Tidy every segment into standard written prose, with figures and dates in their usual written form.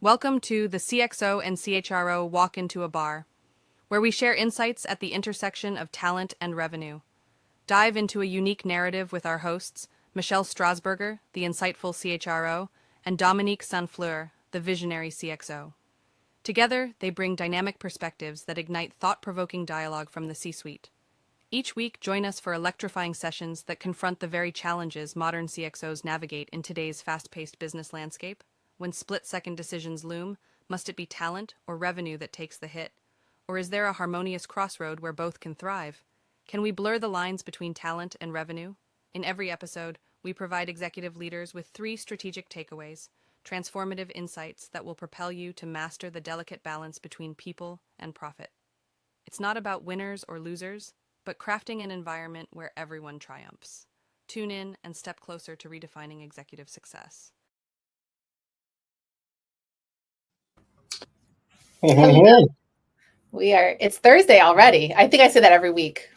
Welcome to the CXO and CHRO Walk into a Bar, where we share insights at the intersection of talent and revenue. Dive into a unique narrative with our hosts, Michelle Strasburger, the insightful CHRO, and Dominique Sanfleur, the visionary CXO. Together, they bring dynamic perspectives that ignite thought-provoking dialogue from the C-suite. Each week, join us for electrifying sessions that confront the very challenges modern CXOs navigate in today's fast-paced business landscape. When split-second decisions loom, must it be talent or revenue that takes the hit? Or is there a harmonious crossroad where both can thrive? Can we blur the lines between talent and revenue? In every episode, we provide executive leaders with 3 strategic takeaways, transformative insights that will propel you to master the delicate balance between people and profit. It's not about winners or losers, but crafting an environment where everyone triumphs. Tune in and step closer to redefining executive success. Hey, hey, Hello. hey. It's Thursday already. I think I say that every week.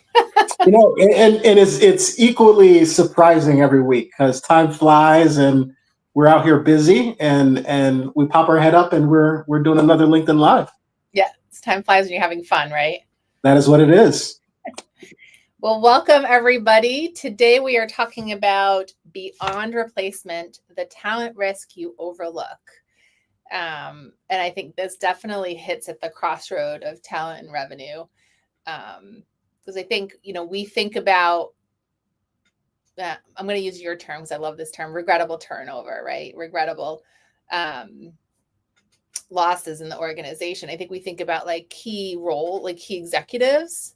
And it's equally surprising every week because time flies and we're out here busy and we pop our head up and we're doing another LinkedIn Live. Yeah, time flies when you're having fun, right? That is what it is. Well, welcome everybody. Today we are talking about beyond replacement, the talent risk you overlook. And I think this definitely hits at the crossroad of talent and revenue. Because I think, we think about, I'm going to use your term because I love this term, regrettable turnover, right? Regrettable losses in the organization. I think we think about key executives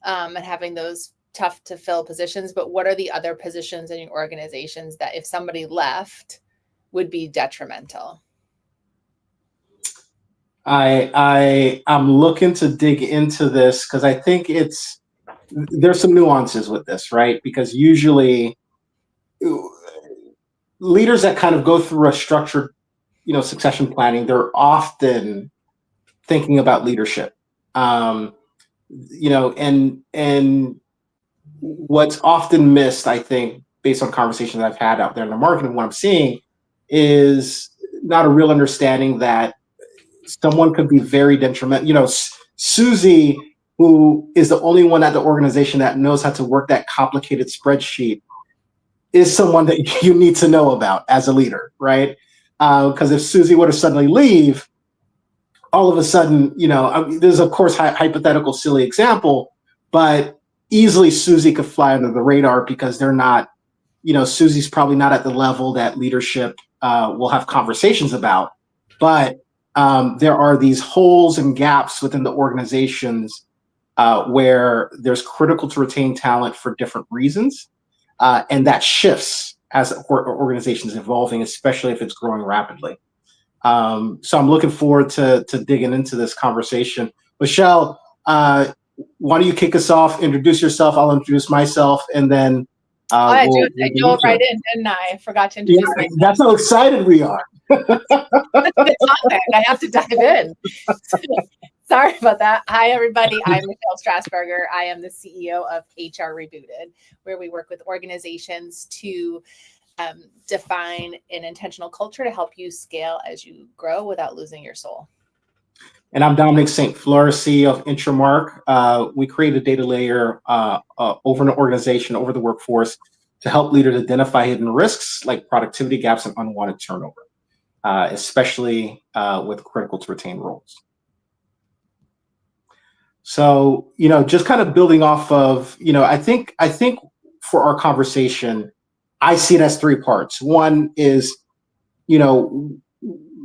and having those tough to fill positions. But what are the other positions in your organizations that if somebody left would be detrimental? I'm looking to dig into this because I think there's some nuances with this, right? Because usually leaders that kind of go through a structured, succession planning, they're often thinking about leadership. And what's often missed, I think, based on conversations I've had out there in the market and what I'm seeing, is not a real understanding that someone could be very detrimental. Susie, who is the only one at the organization that knows how to work that complicated spreadsheet, is someone that you need to know about as a leader, right? Because if Susie were to suddenly leave, all of a sudden, there's of course hypothetical silly example, but easily Susie could fly under the radar because they're not, Susie's probably not at the level that leadership will have conversations about. But there are these holes and gaps within the organizations where there's critical to retain talent for different reasons. And that shifts as the organization is evolving, especially if it's growing rapidly. So I'm looking forward to digging into this conversation. Michelle, why don't you kick us off, introduce yourself, I'll introduce myself, and then I dove right in, didn't I? I forgot to introduce myself. That's how excited we are. The topic. I have to dive in. Sorry about that. Hi, everybody. I'm Michelle Strasburger. I am the CEO of HR Rebooted, where we work with organizations to define an intentional culture to help you scale as you grow without losing your soul. And I'm Dominique St. Fleur, CEO of Intramark. We create a data layer over an organization, over the workforce, to help leaders identify hidden risks like productivity gaps and unwanted turnover, especially with critical to retain roles. So, just kind of building off of, I think for our conversation, I see it as 3 parts. One is,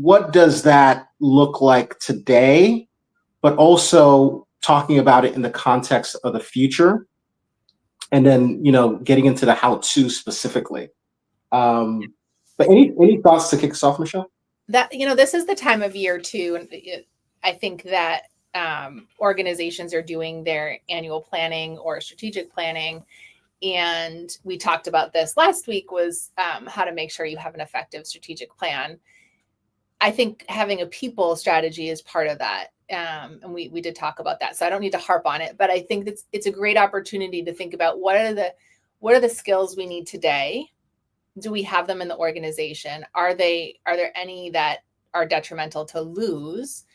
what does that look like today, but also talking about it in the context of the future, and then, getting into the how-to specifically. But any thoughts to kick us off, Michelle? That, this is the time of year too. And I think that organizations are doing their annual planning or strategic planning. And we talked about this last week was how to make sure you have an effective strategic plan. I think having a people strategy is part of that. And we did talk about that. So I don't need to harp on it, but I think it's a great opportunity to think about what are the skills we need today? Do we have them in the organization? Are there any that are detrimental to lose.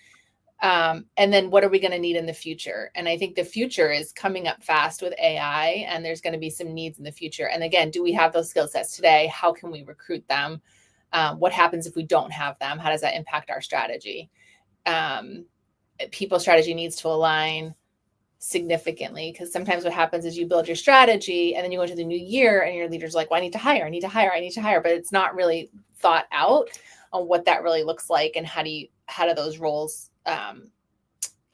And then what are we going to need in the future? And I think the future is coming up fast with AI, and there's going to be some needs in the future. And again, do we have those skill sets today? How can we recruit them? What happens if we don't have them? How does that impact our strategy? People's strategy needs to align significantly, because sometimes what happens is you build your strategy and then you go into the new year and your leader's like, well, I need to hire, but it's not really thought out on what that really looks like, and how do those roles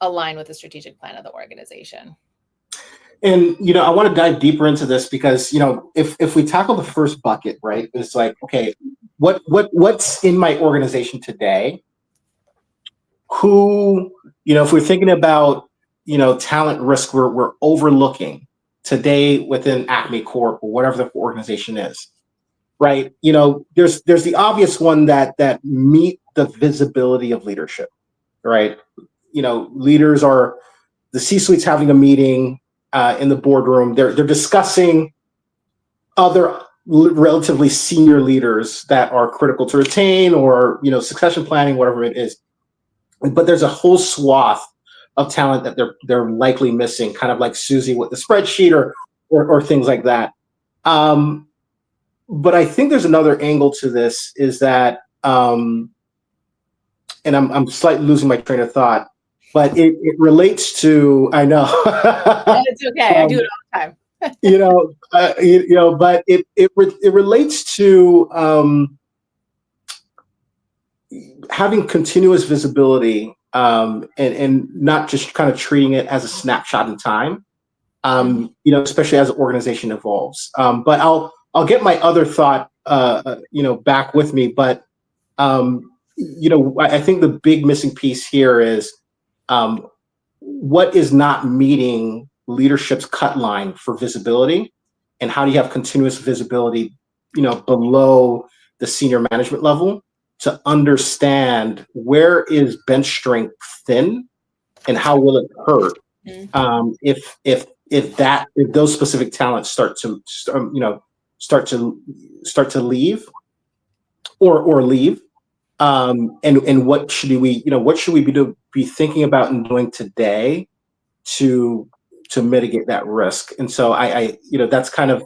align with the strategic plan of the organization. And, I want to dive deeper into this because, if we tackle the first bucket, right, it's like, okay, what's in my organization today? Who, if we're thinking about, talent risk we're overlooking today within Acme Corp or whatever the organization is, right? There's the obvious one that meet the visibility of leadership, right? Leaders are, the C-suite's having a meeting in the boardroom. They're discussing other relatively senior leaders that are critical to retain, or succession planning, whatever it is. But there's a whole swath of talent that they're likely missing, kind of like Susie with the spreadsheet or things like that. But I think there's another angle to this, is that, and I'm slightly losing my train of thought, but it relates to, I know. It's okay. I do it all the time. But it relates to having continuous visibility, and not just kind of treating it as a snapshot in time, especially as an organization evolves. But I'll get my other thought, back with me. But, I think the big missing piece here is what is not meeting leadership's cut line for visibility, and how do you have continuous visibility, below the senior management level, to understand where is bench strength thin and how will it hurt if those specific talents start to leave or leave, and what should we be thinking about and doing today to mitigate that risk. And so I that's kind of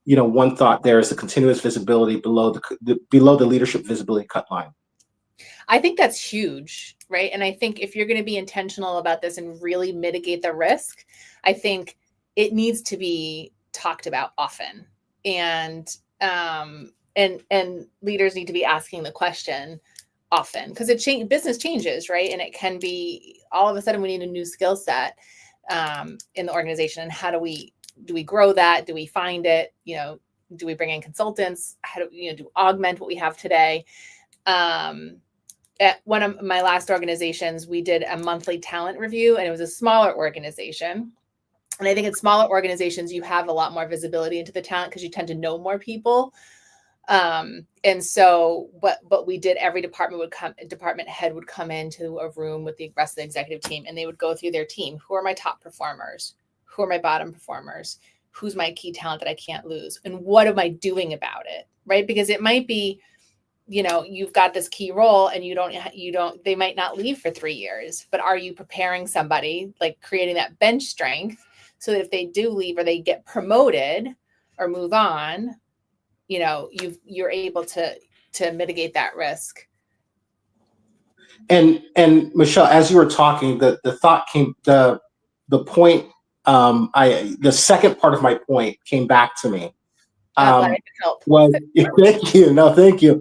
one thought there, is the continuous visibility below the leadership visibility cut line. I think that's huge, right? And I think if you're going to be intentional about this and really mitigate the risk, I think it needs to be talked about often, and leaders need to be asking the question often, because business changes, right? And it can be all of a sudden we need a new skill set in the organization, and how do we grow that? Do we find it? Do we bring in consultants? How do do augment what we have today? At one of my last organizations, we did a monthly talent review, and it was a smaller organization. And I think in smaller organizations, you have a lot more visibility into the talent because you tend to know more people. And so what we did, every department head would come into a room with the rest of the executive team, and they would go through their team. Who are my top performers? Who are my bottom performers? Who's my key talent that I can't lose? And what am I doing about it? Right? Because it might be, you've got this key role and they might not leave for 3 years, but are you preparing somebody, like creating that bench strength, so that if they do leave or they get promoted or move on, you're able to mitigate that risk. And Michelle, as you were talking, the thought came, the point, the second part of my point came back to me. Glad I could help. Thank you. No, thank you.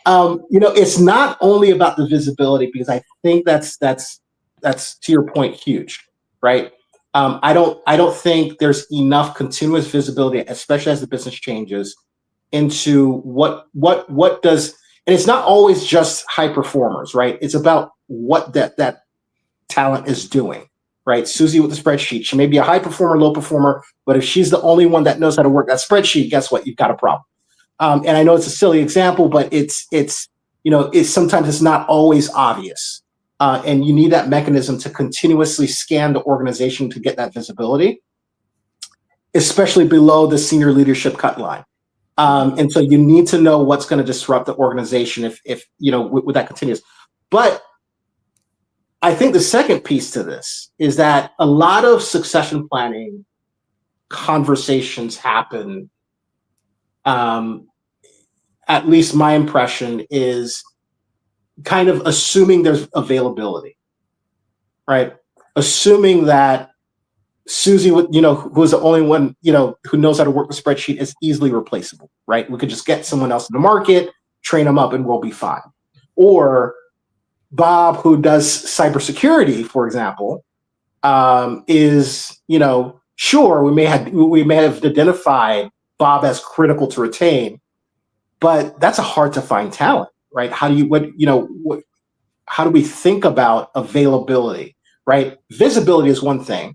It's not only about the visibility, because I think that's to your point, huge, right? I don't think there's enough continuous visibility, especially as the business changes, into what does, and it's not always just high performers, right? It's about what that talent is doing, right? Susie with the spreadsheet, she may be a high performer, low performer, but if she's the only one that knows how to work that spreadsheet, guess what? You've got a problem. And I know it's a silly example, but it's sometimes it's not always obvious. And you need that mechanism to continuously scan the organization to get that visibility, especially below the senior leadership cut line. And so you need to know what's going to disrupt the organization if with that continues. But I think the second piece to this is that a lot of succession planning conversations happen, at least my impression is kind of assuming there's availability, right? Assuming that Susie, who's the only one, who knows how to work the spreadsheet, is easily replaceable, right? We could just get someone else in the market, train them up, and we'll be fine. Or Bob, who does cybersecurity, for example, is, sure, we may have identified Bob as critical to retain, but that's a hard to find talent, right? How do we think about availability, right? Visibility is one thing,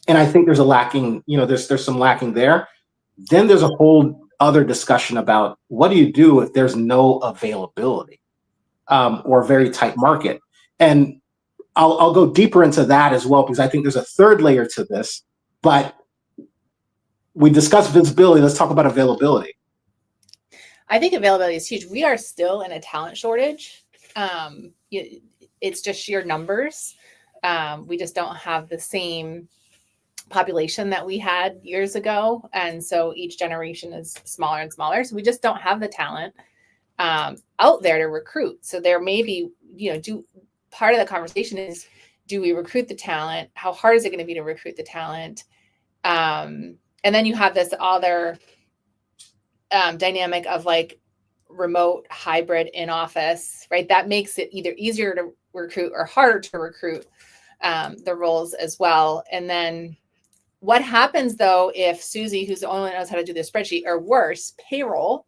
and I think there's a lacking, there's some lacking there. Then there's a whole other discussion about what do you do if there's no availability, or a very tight market. And I'll go deeper into that as well, because I think there's a third layer to this. But we discussed visibility. Let's talk about availability. I think availability is huge. We are still in a talent shortage. It's just sheer numbers. We just don't have the same population that we had years ago. And so each generation is smaller and smaller. So we just don't have the talent out there to recruit. So there may be, part of the conversation is, do we recruit the talent? How hard is it going to be to recruit the talent? And then you have this other dynamic of like remote, hybrid, in office, right? That makes it either easier to recruit or harder to recruit the roles as well. And then what happens though if Susie, who's the only one who knows how to do the spreadsheet, or worse, payroll,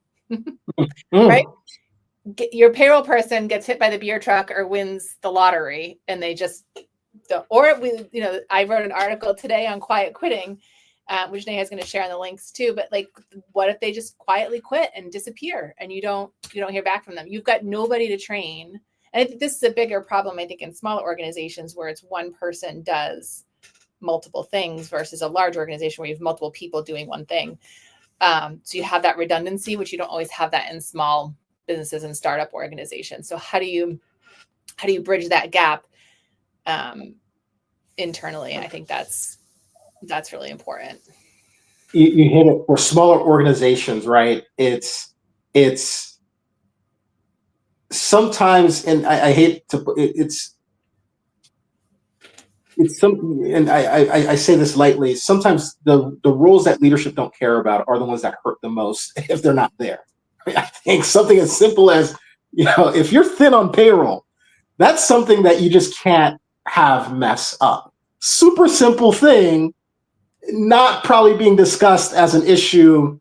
right? Your payroll person gets hit by the beer truck or wins the lottery, and they just don't. Or I wrote an article today on quiet quitting, which Neha is going to share on the links too. But like, what if they just quietly quit and disappear, and you don't hear back from them? You've got nobody to train. And I think this is a bigger problem, I think, in smaller organizations where it's one person does multiple things versus a large organization where you have multiple people doing one thing. So you have that redundancy, which you don't always have that in small businesses and startup organizations. So how do you bridge that gap internally? I think that's really important. You hit it. For smaller organizations, right? It's sometimes, and I hate to, it's some, and I say this lightly. Sometimes the roles that leadership don't care about are the ones that hurt the most if they're not there. I think something as simple as, if you're thin on payroll, that's something that you just can't have mess up. Super simple thing, not probably being discussed as an issue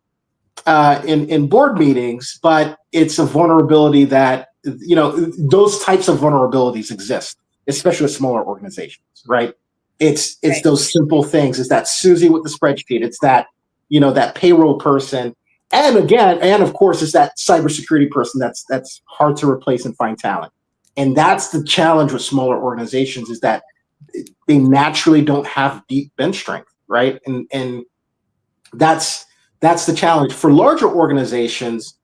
in board meetings, but it's a vulnerability that, those types of vulnerabilities exist, especially with smaller organizations, right? It's right. Those simple things. It's that Susie with the spreadsheet. It's that, that payroll person. And of course, it's that cybersecurity person that's hard to replace and find talent. And that's the challenge with smaller organizations, is that they naturally don't have deep bench strength, right? And that's the challenge. For larger organizations,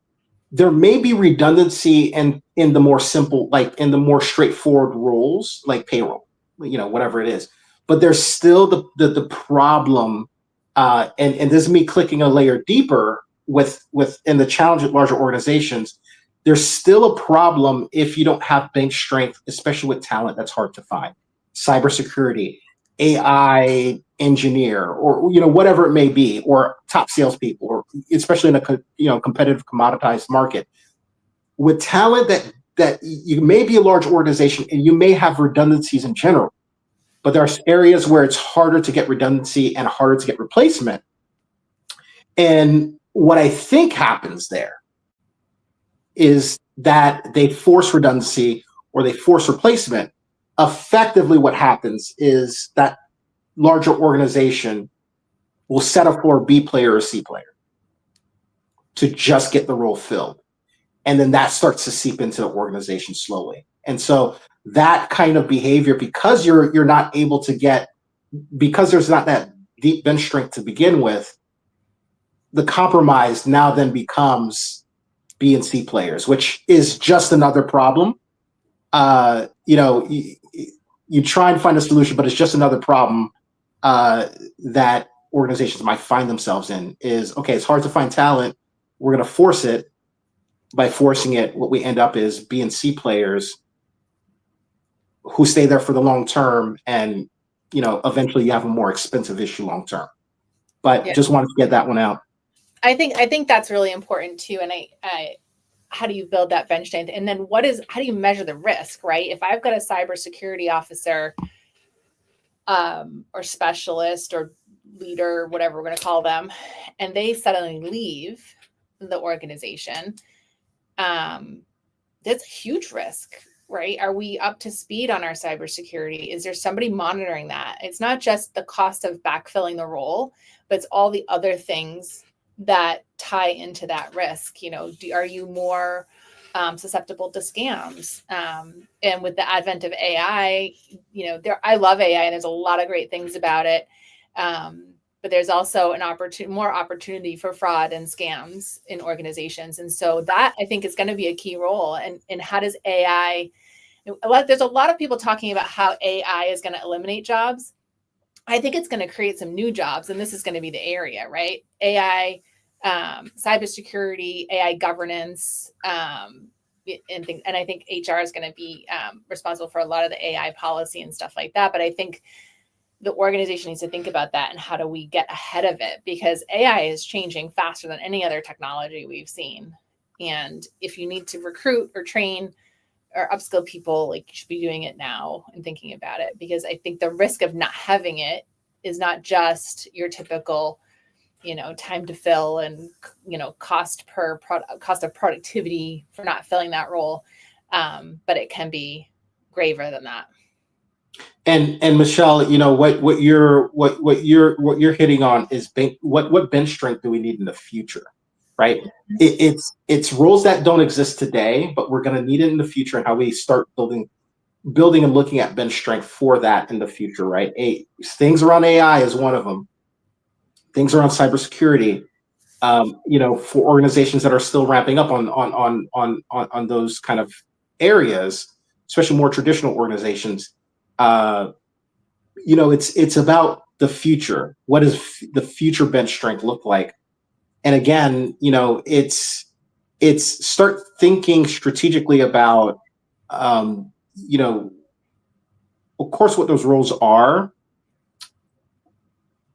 there may be redundancy in the more simple, like in the more straightforward roles, like payroll, whatever it is. But there's still the problem, and this is me clicking a layer deeper within the challenge at larger organizations. There's still a problem if you don't have bench strength, especially with talent that's hard to find. Cybersecurity, AI engineer, or whatever it may be, or top salespeople, or especially in a competitive commoditized market. With talent that you may be a large organization and you may have redundancies in general, but there are areas where it's harder to get redundancy and harder to get replacement. And what I think happens there is that they force redundancy or they force replacement. Effectively, what happens is that larger organization will settle for a B player or C player to just get the role filled. And then that starts to seep into the organization slowly. And so that kind of behavior, because you're not able to get, because there's not that deep bench strength to begin with, the compromise now then becomes B and C players, which is just another problem you try and find a solution, but it's just another problem that organizations might find themselves in. Is okay, it's hard to find talent. We're going to force it. By forcing it, what we end up is B and C players who stay there for the long term, and eventually you have a more expensive issue long term. But just wanted to get that one out. I think that's really important too. And I how do you build that bench strength? And then how do you measure the risk, right? If I've got a cybersecurity officer or specialist or leader, whatever we're going to call them, and they suddenly leave the organization, that's a huge risk, right? Are we up to speed on our cybersecurity? Is there somebody monitoring that? It's not just the cost of backfilling the role, but it's all the other things that tie into that risk. Are you more susceptible to scams? And with the advent of AI, I love AI and there's a lot of great things about it. But there's also more opportunity for fraud and scams in organizations. And so that I think is going to be a key role. And how does AI, there's a lot of people talking about how AI is going to eliminate jobs. I think it's going to create some new jobs. And this is going to be the area, right? AI, cybersecurity, AI governance, and I think HR is going to be responsible for a lot of the AI policy and stuff like that. But I think the organization needs to think about that and how do we get ahead of it, because AI is changing faster than any other technology we've seen. And if you need to recruit or train or upskill people, you should be doing it now and thinking about it, because I think the risk of not having it is not just your typical, time to fill and, cost of productivity for not filling that role. But it can be graver than that. And Michelle, what you're hitting on is what bench strength do we need in the future, right? It's roles that don't exist today, but we're going to need it in the future, and how we start building and looking at bench strength for that in the future, right? Things around AI is one of them. Things around cybersecurity, for organizations that are still ramping up on those kind of areas, especially more traditional organizations. It's about the future. What does the future bench strength look like? And again, it's start thinking strategically about, of course, what those roles are.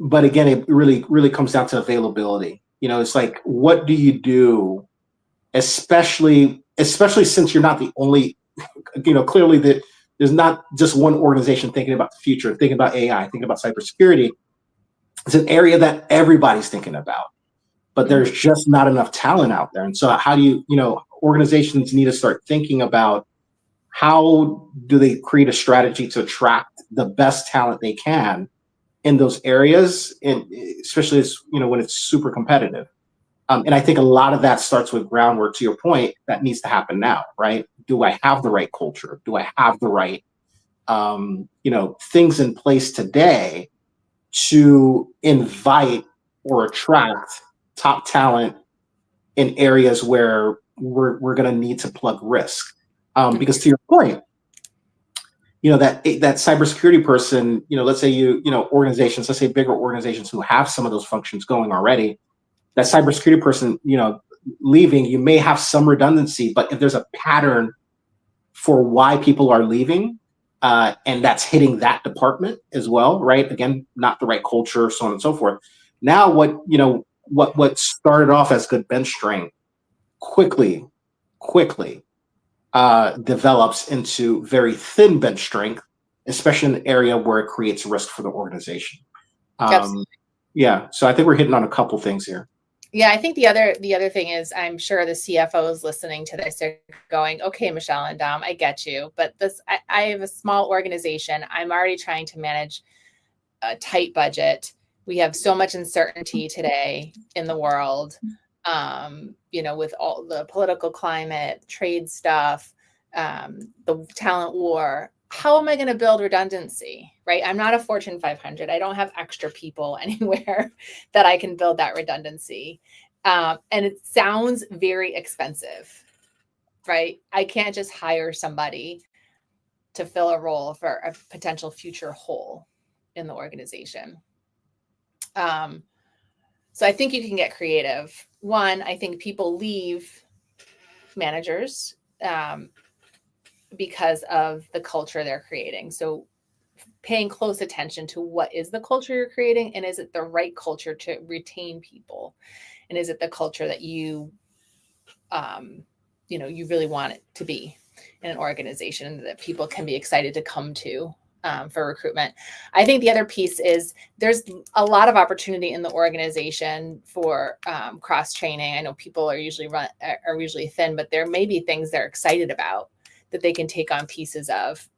But again, it really, really comes down to availability. It's like, what do you do, especially since you're not the only, clearly that there's not just one organization thinking about the future, thinking about AI, thinking about cybersecurity. It's an area that everybody's thinking about, but there's just not enough talent out there. And so how do organizations need to start thinking about how do they create a strategy to attract the best talent they can in those areas, and especially when it's super competitive. And I think a lot of that starts with groundwork, to your point, that needs to happen now, right? Do I have the right culture? Do I have the right, things in place today to invite or attract top talent in areas where we're going to need to plug risk? Because to your point, that cybersecurity person, let's say organizations, let's say bigger organizations who have some of those functions going already, that cybersecurity person, leaving, you may have some redundancy, but if there's a pattern for why people are leaving, and that's hitting that department as well, right? Again, not the right culture, so on and so forth. Now, what started off as good bench strength quickly develops into very thin bench strength, especially in an area where it creates risk for the organization. Yeah, so I think we're hitting on a couple things here. Yeah, I think the other thing is, I'm sure the CFO is listening to this. They're going, okay, Michelle and Dom, I get you, but I have a small organization. I'm already trying to manage a tight budget. We have so much uncertainty today in the world, with all the political climate, trade stuff, the talent war. How am I going to build redundancy, right? I'm not a Fortune 500. I don't have extra people anywhere that I can build that redundancy. And it sounds very expensive, right? I can't just hire somebody to fill a role for a potential future hole in the organization. So I think you can get creative. One, I think people leave managers because of the culture they're creating. So paying close attention to what is the culture you're creating, and is it the right culture to retain people? And is it the culture that you really want it to be in an organization that people can be excited to come to for recruitment? I think the other piece is there's a lot of opportunity in the organization for cross training. I know people are usually thin, but there may be things they're excited about that they can take on pieces of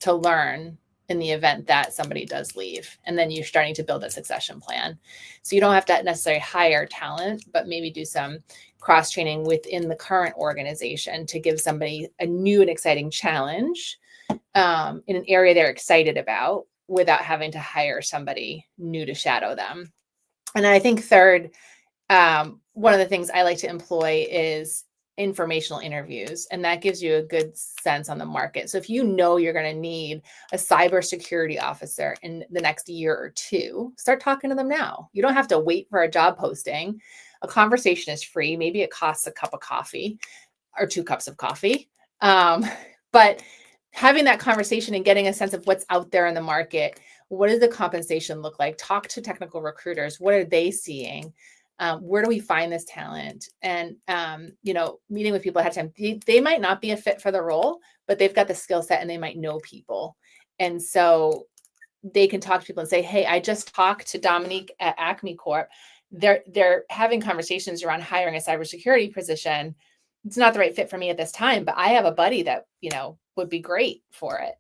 to learn in the event that somebody does leave. And then you're starting to build a succession plan. So you don't have to necessarily hire talent, but maybe do some cross training within the current organization to give somebody a new and exciting challenge in an area they're excited about without having to hire somebody new to shadow them. And I think third, one of the things I like to employ is informational interviews, and that gives you a good sense on the market. So if you know you're going to need a cybersecurity officer in the next year or two, start talking to them now. You don't have to wait for a job posting. A conversation is free. Maybe it costs a cup of coffee or 2 cups of coffee. But having that conversation and getting a sense of what's out there in the market, what does the compensation look like? Talk to technical recruiters. What are they seeing? Where do we find this talent? And, meeting with people ahead of time, they might not be a fit for the role, but they've got the skill set and they might know people. And so they can talk to people and say, hey, I just talked to Dominique at Acme Corp. They're having conversations around hiring a cybersecurity position. It's not the right fit for me at this time, but I have a buddy that, would be great for it.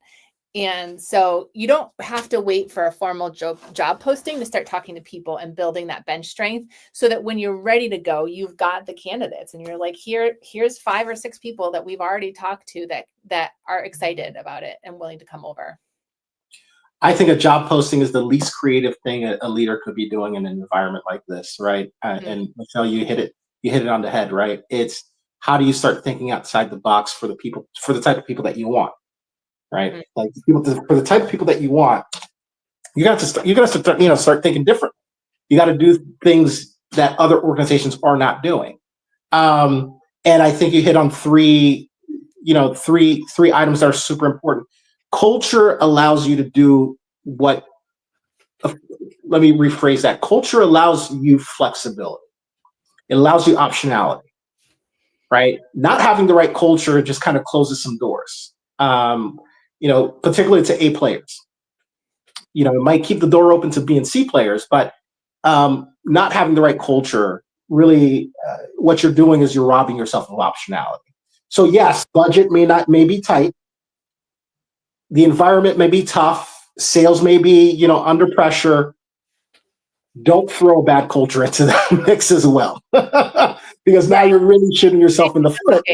And so you don't have to wait for a formal job posting to start talking to people and building that bench strength, so that when you're ready to go, you've got the candidates and you're like, here's 5 or 6 people that we've already talked to that are excited about it and willing to come over. I think a job posting is the least creative thing a leader could be doing in an environment like this, right? And Michelle, you hit it on the head, right? It's how do you start thinking outside the box for the type of people that you want, right? Mm-hmm. Like for the type of people that you want, you got to start thinking different. You got to do things that other organizations are not doing. And I think you hit on three items that are super important. Culture allows you to do let me rephrase that. Culture allows you flexibility. It allows you optionality, right? Not having the right culture just kind of closes some doors, particularly to A players. It might keep the door open to B and C players, but not having the right culture, really what you're doing is you're robbing yourself of optionality. So yes, budget may be tight. The environment may be tough. Sales may be, under pressure. Don't throw a bad culture into that mix as well, because now you're really shooting yourself in the foot.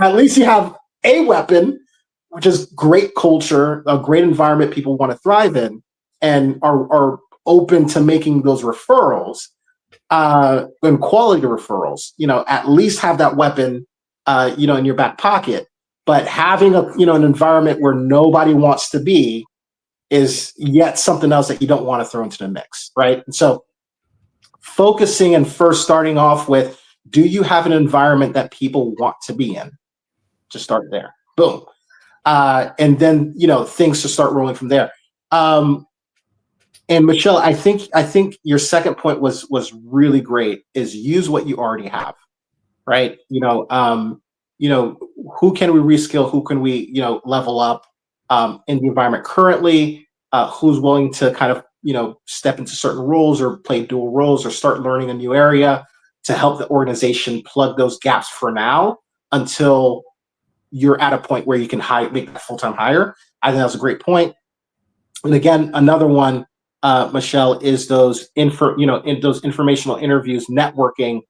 At least you have a weapon, which is great culture, a great environment people want to thrive in, and are open to making those referrals and quality referrals. At least have that weapon, in your back pocket. But having an environment where nobody wants to be is yet something else that you don't want to throw into the mix, right? And so focusing and first starting off with, do you have an environment that people want to be in? Just start there. Boom. And then, things to start rolling from there. And Michelle, I think your second point was really great, is use what you already have, right? Who can we reskill? Who can we, level up in the environment currently? Who's willing to kind of, step into certain roles or play dual roles or start learning a new area to help the organization plug those gaps for now until you're at a point where you can make that full-time hire. I think that was a great point. And again, another one, Michelle, is those informational interviews, networking,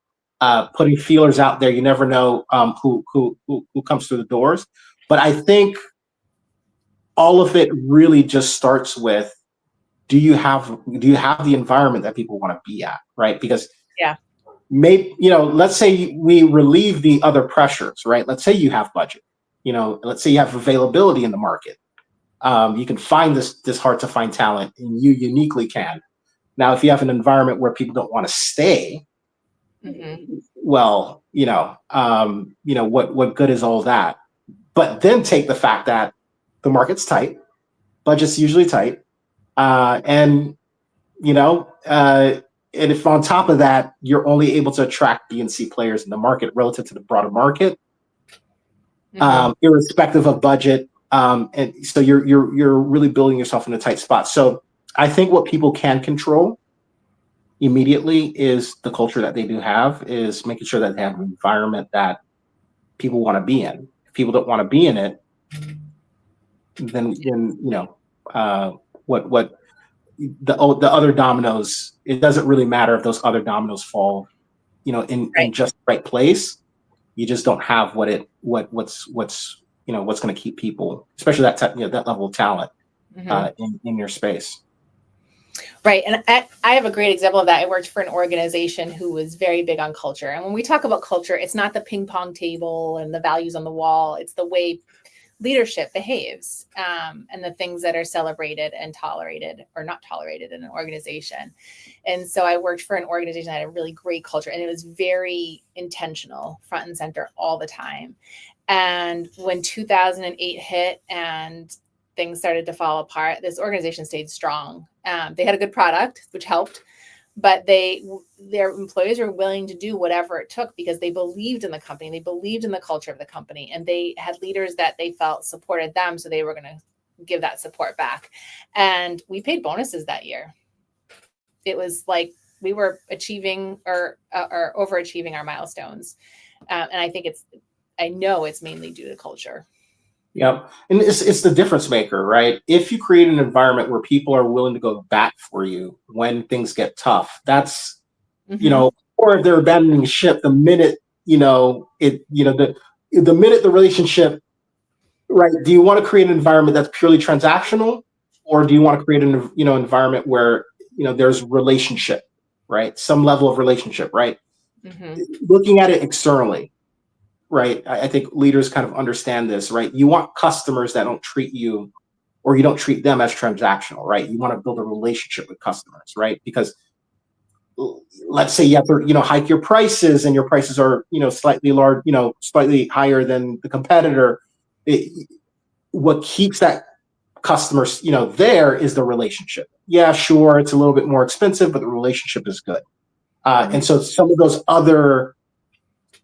putting feelers out there. You never know who comes through the doors. But I think all of it really just starts with, do you have the environment that people want to be at, right? Because maybe, let's say we relieve the other pressures, right? Let's say you have budget. let's say you have availability in the market. You can find this hard to find talent, and you uniquely can. Now, if you have an environment where people don't want to stay, well, what good is all that? But then take the fact that the market's tight, budget's usually tight, and and if on top of that you're only able to attract B and C players in the market relative to the broader market, irrespective of budget, and so you're really building yourself in a tight spot. So I think what people can control immediately is the culture that they do have, is making sure that they have an environment that people want to be in. If people don't want to be in it, then what the other dominoes, it doesn't really matter if those other dominoes fall in just the right place. You just don't have what's going to keep people, especially that level of talent, in your space. Right. And I have a great example of that. I worked for an organization who was very big on culture. And when we talk about culture, it's not the ping pong table and the values on the wall. It's the way leadership behaves, and the things that are celebrated and tolerated or not tolerated in an organization. And so I worked for an organization that had a really great culture, and it was very intentional, front and center all the time. And when 2008 hit and things started to fall apart, this organization stayed strong. They had a good product, which helped, but their employees were willing to do whatever it took because they believed in the company. They believed in the culture of the company, and they had leaders that they felt supported them. So they were going to give that support back. And we paid bonuses that year. It was like we were achieving or overachieving our milestones. And I know it's mainly due to culture. Yep. And it's the difference maker, right? If you create an environment where people are willing to go back for you when things get tough, that's, or if they're abandoning ship the minute, the minute the relationship, right? Do you want to create an environment that's purely transactional, or do you want to create an, environment where, there's relationship, right? Some level of relationship, right? Looking at it externally. Right. I think leaders kind of understand this, right? You want customers that don't treat you, or you don't treat them as transactional, right? You want to build a relationship with customers, right? Because let's say you have to, hike your prices, and your prices are, slightly large, slightly higher than the competitor. What keeps that customer, there is the relationship. Yeah, sure, it's a little bit more expensive, but the relationship is good. And so some of those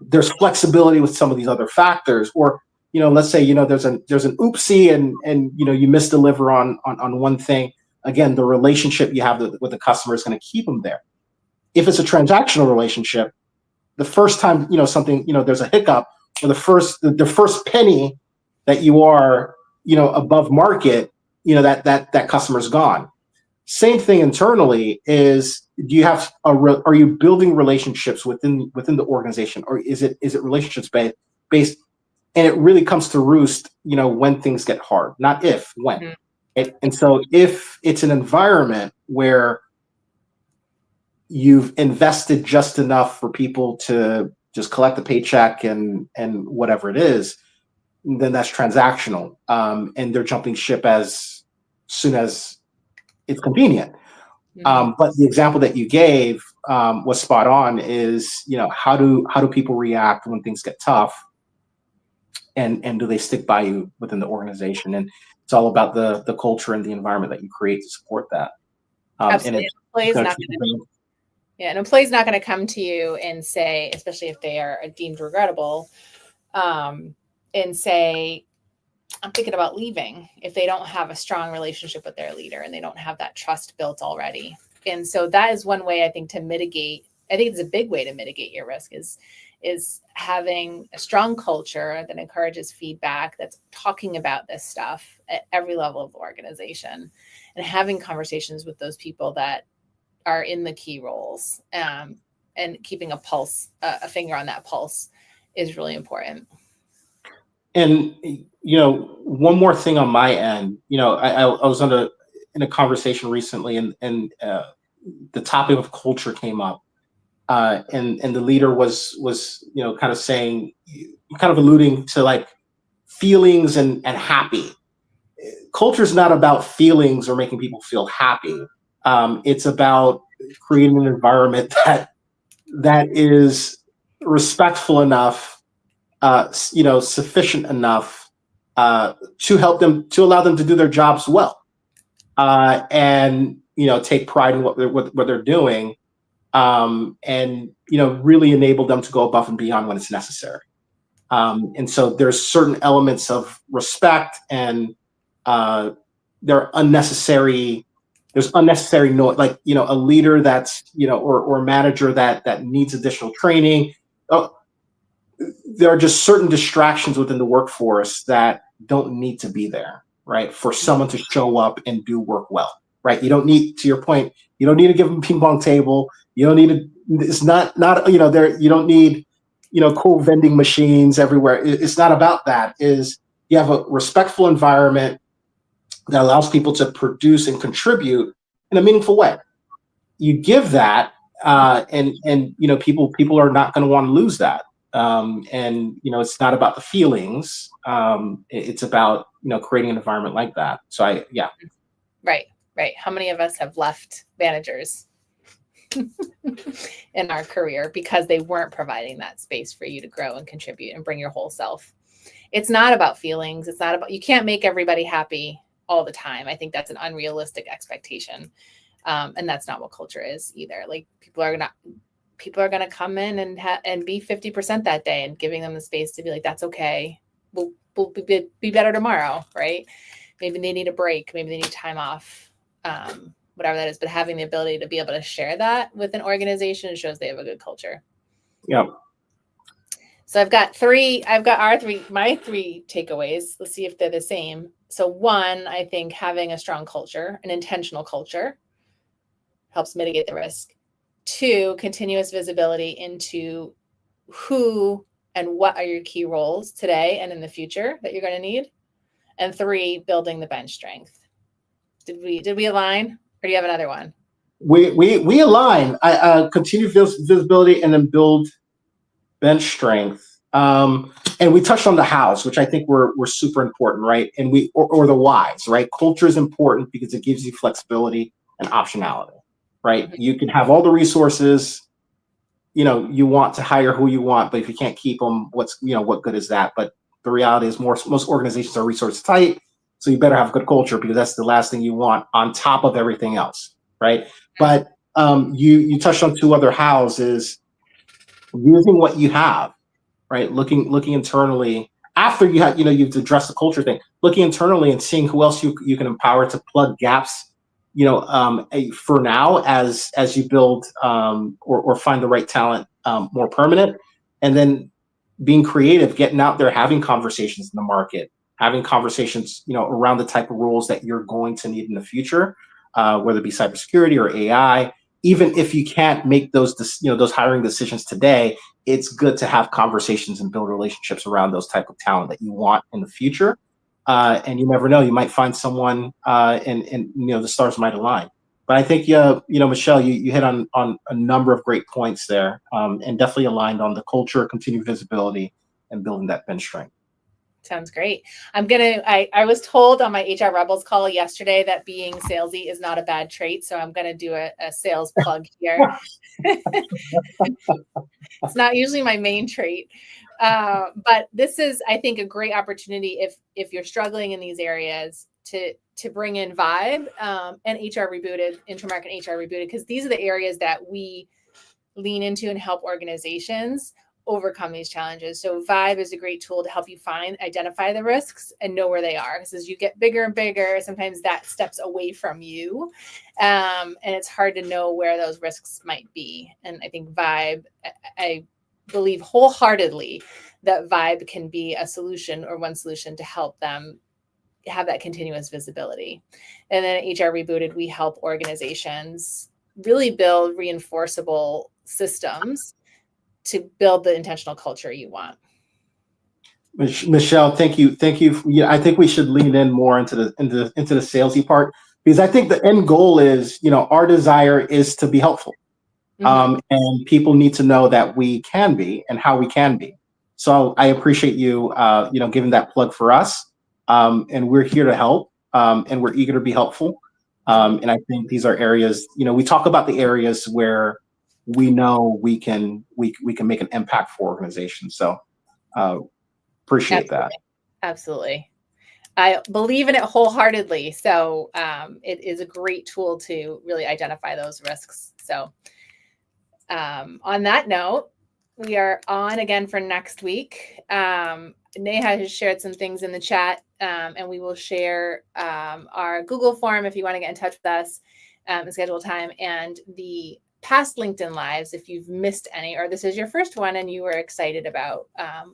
there's flexibility with some of these other factors, or let's say there's an oopsie and you misdeliver on one thing. Again, the relationship you have with the customer is going to keep them there. If it's a transactional relationship, the first time something there's a hiccup, or the first penny that you are above market, that customer's gone. Same thing internally is, are you building relationships within the organization, or is it relationships based? And it really comes to roost, when things get hard, not if, when. And so if it's an environment where you've invested just enough for people to just collect the paycheck and whatever it is, then that's transactional, and they're jumping ship as soon as it's convenient. But the example that you gave was spot on. Is how do people react when things get tough, and do they stick by you within the organization? And it's all about the culture and the environment that you create to support that. Absolutely. An employee's not going to come to you and say, especially if they are deemed regrettable, and say, I'm thinking about leaving, if they don't have a strong relationship with their leader and they don't have that trust built already. And so that is one way, I think, to mitigate. I think it's a big way to mitigate your risk is having a strong culture that encourages feedback, that's talking about this stuff at every level of the organization, and having conversations with those people that are in the key roles, and keeping a finger on that pulse is really important. And one more thing on my end, I was in a conversation recently, and the topic of culture came up, and the leader was kind of saying, kind of alluding to, like, feelings and happy. Culture is not about feelings or making people feel happy. It's about creating an environment that is respectful enough, sufficient enough to allow them to do their jobs well, and take pride in what they're doing, and really enable them to go above and beyond when it's necessary. And so there's certain elements of respect, and there's unnecessary noise, like a leader that's or a manager that needs additional training. There are just certain distractions within the workforce that don't need to be there, right? For someone to show up and do work well, right? You don't need, to your point, you don't need to give them a ping pong table. You don't need to. It's not there. You don't need cool vending machines everywhere. It's not about that. Is you have a respectful environment that allows people to produce and contribute in a meaningful way. You give that, and people are not going to want to lose that. And it's not about the feelings. It's about creating an environment like that. So Right. How many of us have left managers in our career because they weren't providing that space for you to grow and contribute and bring your whole self? It's not about feelings. It's not about, you can't make everybody happy all the time. I think that's an unrealistic expectation. And that's not what culture is either. Like people are going to come in and be 50% that day, and giving them the space to be like, that's okay. We'll be better tomorrow. Right. Maybe they need a break. Maybe they need time off. Whatever that is, but having the ability to be able to share that with an organization shows they have a good culture. Yeah. So I've got my three takeaways. Let's see if they're the same. So one, I think having a strong culture, an intentional culture, helps mitigate the risk. Two, continuous visibility into who and what are your key roles today and in the future that you're going to need. And three, building the bench strength. Did we align? Or do you have another one? We align. Continue visibility and then build bench strength. And we touched on the hows, which I think were super important, right? And or the whys, right? Culture is important because it gives you flexibility and optionality, right? Mm-hmm. You can have all the resources, you want to hire who you want, but if you can't keep them, what good is that? But the reality is most organizations are resource tight. So you better have good culture, because that's the last thing you want on top of everything else, right? But you touched on two other hows, is using what you have, right? Looking internally after you've addressed the culture thing, looking internally and seeing who else you can empower to plug gaps, for now as you build or find the right talent more permanent, and then being creative, getting out there, having conversations in the market. Having conversations, around the type of roles that you're going to need in the future, whether it be cybersecurity or AI. Even if you can't make those hiring decisions today, it's good to have conversations and build relationships around those type of talent that you want in the future. And you never know, you might find someone, and the stars might align. But I think, Michelle, you hit on a number of great points there, and definitely aligned on the culture, continued visibility, and building that bench strength. Sounds great. I was told on my HR Rebels call yesterday that being salesy is not a bad trait. So I'm going to do a sales plug here. It's not usually my main trait. But this is, I think, a great opportunity if you're struggling in these areas to bring in Vibe and HR Rebooted, Intermarket and HR Rebooted, because these are the areas that we lean into and help organizations overcome these challenges. So Vibe is a great tool to help you identify the risks and know where they are. Because as you get bigger and bigger, sometimes that steps away from you. And it's hard to know where those risks might be. And I think Vibe, I believe wholeheartedly that Vibe can be a solution, or one solution, to help them have that continuous visibility. And then at HR Rebooted, we help organizations really build reinforceable systems to build the intentional culture you want. Michelle, thank you. I think we should lean in more into the salesy part, because I think the end goal is, our desire is to be helpful. Mm-hmm. And people need to know that we can be and how we can be. So I appreciate you, giving that plug for us. And we're here to help, and we're eager to be helpful. And I think these are areas, we talk about the areas where we know we can make an impact for organizations. So appreciate that. Absolutely. Absolutely. I believe in it wholeheartedly. So it is a great tool to really identify those risks. So on that note, we are on again for next week. Neha has shared some things in the chat, and we will share our Google form if you want to get in touch with us and schedule time, and the past LinkedIn Lives if you've missed any, or this is your first one and you were excited about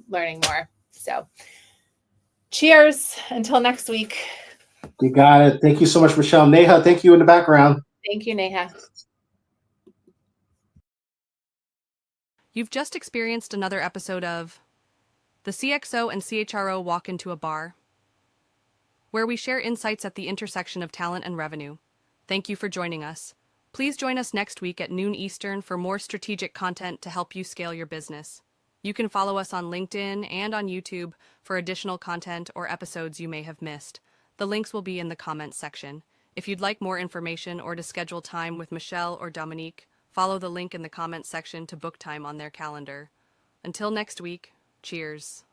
learning more. So cheers until next week. You got it. Thank you so much, Michelle. Neha, thank you in the background. Thank you, Neha. You've just experienced another episode of The CXO and CHRO Walk into a Bar, where we share insights at the intersection of talent and revenue. Thank you for joining us. Please join us next week at noon Eastern for more strategic content to help you scale your business. You can follow us on LinkedIn and on YouTube for additional content or episodes you may have missed. The links will be in the comments section. If you'd like more information or to schedule time with Michelle or Dominique, follow the link in the comments section to book time on their calendar. Until next week, cheers.